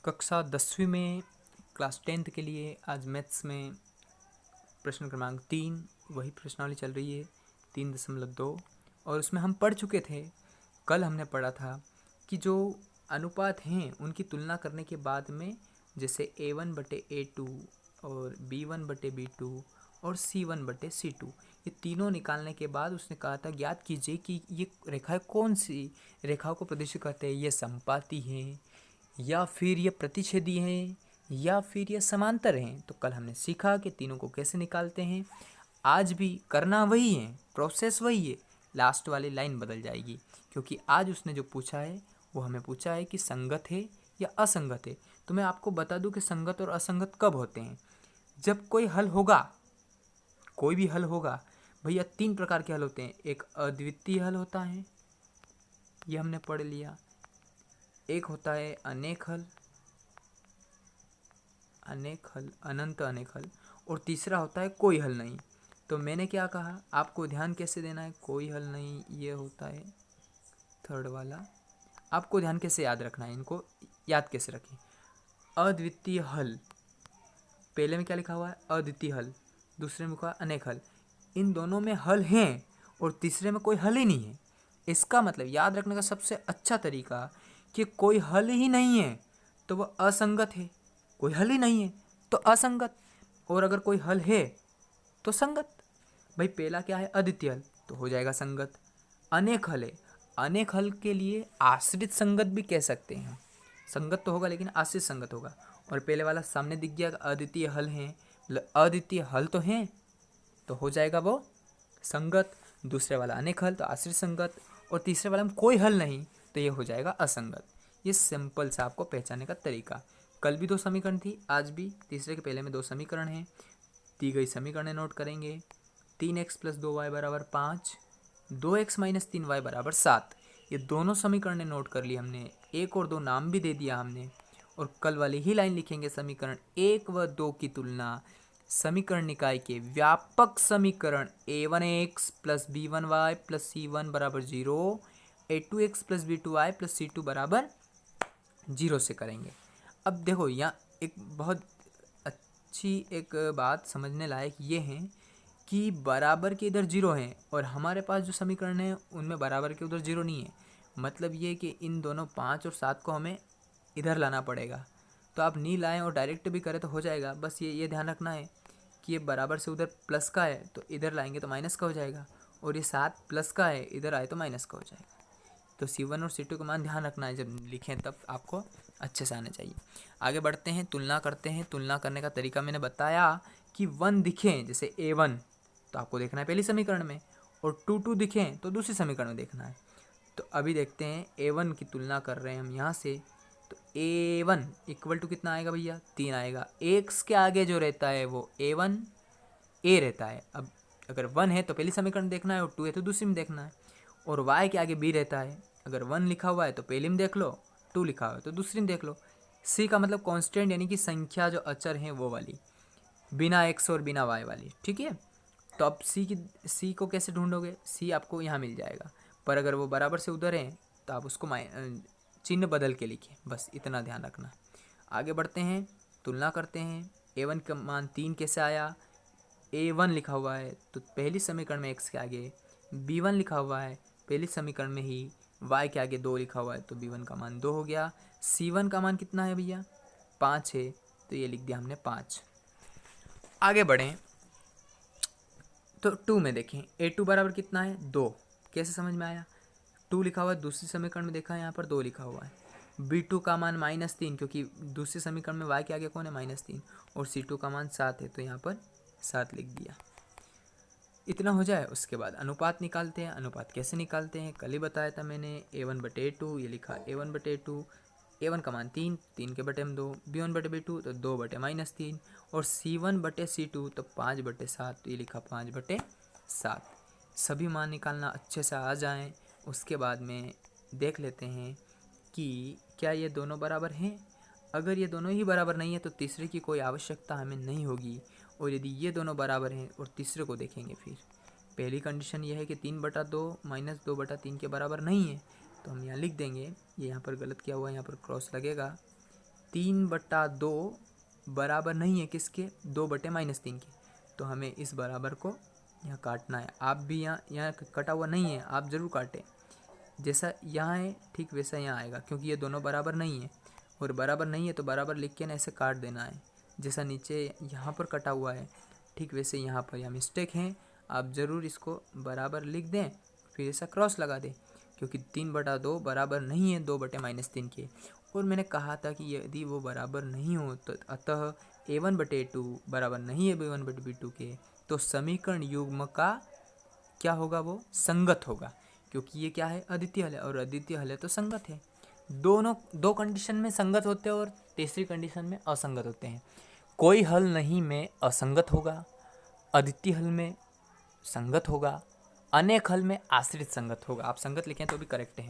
कक्षा 10वीं में क्लास 10th के लिए आज मैथ्स में प्रश्न क्रमांक 3 वही प्रश्नावली चल रही है 3.2 और उसमें हम पढ़ चुके थे। कल हमने पढ़ा था कि जो अनुपात हैं उनकी तुलना करने के बाद में जैसे A1/A2 और B1/B2 और C1/C2 ये तीनों निकालने के बाद उसने कहा था ज्ञात कीजिए कि ये रेखाएं कौन सी रेखाओं को प्रदर्शित करते हैं, ये समपाती हैं या फिर ये प्रतिच्छेदी हैं या फिर ये समांतर हैं। तो कल हमने सीखा कि तीनों को कैसे निकालते हैं। आज भी करना वही है, प्रोसेस वही है, लास्ट वाली लाइन बदल जाएगी क्योंकि आज उसने जो पूछा है वो हमें पूछा है कि संगत है या असंगत है। तो मैं आपको बता दूं कि संगत और असंगत कब होते हैं। जब कोई हल होगा, कोई भी हल होगा भैया, 3 प्रकार के हल होते हैं। एक अद्वितीय हल होता है, ये हमने पढ़ लिया। एक होता है अनेक हल, अनंत अनेक हल, और तीसरा होता है कोई हल नहीं। तो मैंने क्या कहा, आपको ध्यान कैसे देना है, कोई हल नहीं ये होता है थर्ड वाला। आपको ध्यान कैसे याद रखना है, इनको याद कैसे रखें। अद्वितीय हल, पहले में क्या लिखा हुआ है, अद्वितीय हल, दूसरे में लिखा है अनेक हल। इन दोनों में हल हैं और तीसरे में कोई हल ही नहीं है। इसका मतलब याद रखने का सबसे अच्छा तरीका कि कोई हल ही नहीं है तो वह असंगत है, कोई हल ही नहीं है तो असंगत, और अगर कोई हल है तो संगत। भाई पहला क्या है, अद्वितीय हल, तो हो जाएगा संगत। अनेक हल है, अनेक हल के लिए आश्रित संगत भी कह सकते हैं। संगत तो होगा लेकिन आश्रित संगत होगा। और पहले वाला सामने दिख गया, अद्वितीय हल है, मतलब अद्वितीय हल तो हैं तो हो जाएगा वो संगत। दूसरे वाला अनेक हल तो आश्रित संगत, और तीसरे वाला में कोई हल नहीं तो ये हो जाएगा असंगत। ये सिंपल सा आपको पहचानने का तरीका। कल भी 2 समीकरण थी, आज भी तीसरे के पहले में 2 समीकरण हैं। दी गई समीकरण नोट करेंगे। 3x + 2y = 5, 2x - 3y = 7। ये दोनों समीकरण नोट कर ली हमने। 1 और 2 नाम भी दे दिया हमने। और कल वाली ही लाइन लिखेंगे, समीकरण 1 व 2 की तुलना समीकरण निकाय के व्यापक समीकरण a1x + b1y + c1 = 0, a2x + b2y + c2 = 0 से करेंगे। अब देखो यहाँ एक बहुत अच्छी एक बात समझने लायक ये है कि बराबर के इधर 0 हैं और हमारे पास जो समीकरण है उनमें बराबर के उधर 0 नहीं है। मतलब ये कि इन दोनों 5 और 7 को हमें इधर लाना पड़ेगा। तो आप नहीं लाएं और डायरेक्ट भी करें तो हो जाएगा। बस ये ध्यान रखना है कि ये बराबर से उधर प्लस का है तो इधर लाएंगे तो माइनस का हो जाएगा, और ये 7 प्लस का है इधर आए तो माइनस का हो जाएगा। तो C1 और C2 का मान ध्यान रखना है, जब लिखें तब आपको अच्छे से आना चाहिए। आगे बढ़ते हैं, तुलना करते हैं। तुलना करने का तरीका मैंने बताया कि 1 दिखें जैसे A1 तो आपको देखना है पहली समीकरण में, और 2 दिखें तो दूसरी समीकरण में देखना है। तो अभी देखते हैं A1 की तुलना कर रहे हैं हम यहाँ से। तो A1 = कितना आएगा भैया, 3 आएगा। x के आगे जो रहता है वो A1 A रहता है। अब अगर 1 है तो पहली समीकरण देखना है और 2 है तो दूसरी में देखना है। और y के आगे b रहता है। अगर 1 लिखा हुआ है तो पहली में देख लो, 2 लिखा हुआ है तो दूसरी में देख लो। c का मतलब कांस्टेंट यानी कि संख्या जो अचर हैं वो वाली, बिना x और बिना y वाली, ठीक है। तो अब c को कैसे ढूंढोगे, c आपको यहाँ मिल जाएगा, पर अगर वो बराबर से उधर है तो आप उसको चिन्ह बदल के लिखें, बस इतना ध्यान रखना। आगे बढ़ते हैं, तुलना करते हैं। A1 का मान 3 कैसे आया, A1 लिखा हुआ है तो पहली समीकरण में x के आगे B1 लिखा हुआ है, पहली समीकरण में ही y के आगे 2 लिखा हुआ है तो B1 का मान 2 हो गया। C1 का मान कितना है भैया, 5 है तो ये लिख दिया हमने 5। आगे बढ़ें तो 2 में देखें, A2 बराबर कितना है, 2। कैसे समझ में आया, 2 लिखा हुआ है, दूसरी समीकरण में देखा है यहाँ पर 2 लिखा हुआ है। B2 का मान -3 क्योंकि दूसरी समीकरण में y के आगे कौन है, -3, और C2 का मान 7 है तो यहाँ पर 7 लिख दिया। इतना हो जाए उसके बाद अनुपात निकालते हैं। अनुपात कैसे निकालते हैं, कल ही बताया था मैंने। A1/A2, ये लिखा A1/A2। A1 का मान 3, 3 के बटे में 2, B1/B2 तो 2/-3, और C1/C2 तो 5/7 तो ये लिखा 5/7। सभी मान निकालना अच्छे से आ जाएं उसके बाद में देख लेते हैं कि क्या ये दोनों बराबर हैं। अगर ये दोनों ही बराबर नहीं है तो तीसरे की कोई आवश्यकता हमें नहीं होगी, और यदि ये दोनों बराबर हैं और तीसरे को देखेंगे फिर पहली कंडीशन ये है कि 3/2 - 2/3 के बराबर नहीं है तो हम यहाँ लिख देंगे। ये यहाँ पर गलत किया हुआ है, यहाँ पर क्रॉस लगेगा। 3/2 बराबर नहीं है किसके, 2/-3 के। तो हमें इस बराबर को यहाँ काटना है। आप भी यहाँ कटा हुआ नहीं है, आप ज़रूर काटें। जैसा यहाँ है ठीक वैसा यहाँ आएगा, क्योंकि ये दोनों बराबर नहीं है, और बराबर नहीं है तो बराबर लिख के ना ऐसे काट देना है। जैसा नीचे यहाँ पर कटा हुआ है ठीक वैसे यहाँ पर यह मिस्टेक है, आप ज़रूर इसको बराबर लिख दें, फिर ऐसा क्रॉस लगा दें, क्योंकि 3/2 बराबर नहीं है 2/-3 के। और मैंने कहा था कि यदि वो बराबर नहीं हो तो अतः a1/2 बराबर नहीं है b1/b2 के, तो समीकरण युग्म का क्या होगा, वो संगत होगा, क्योंकि ये क्या है, अद्वितीय हल है, और अद्वितीय हल है तो संगत है। दोनों दो कंडीशन में संगत होते हैं और तीसरी कंडीशन में असंगत होते हैं। कोई हल नहीं में असंगत होगा, अद्वितीय हल में संगत होगा, अनेक हल में आश्रित संगत होगा। आप संगत लिखें तो भी करेक्ट है।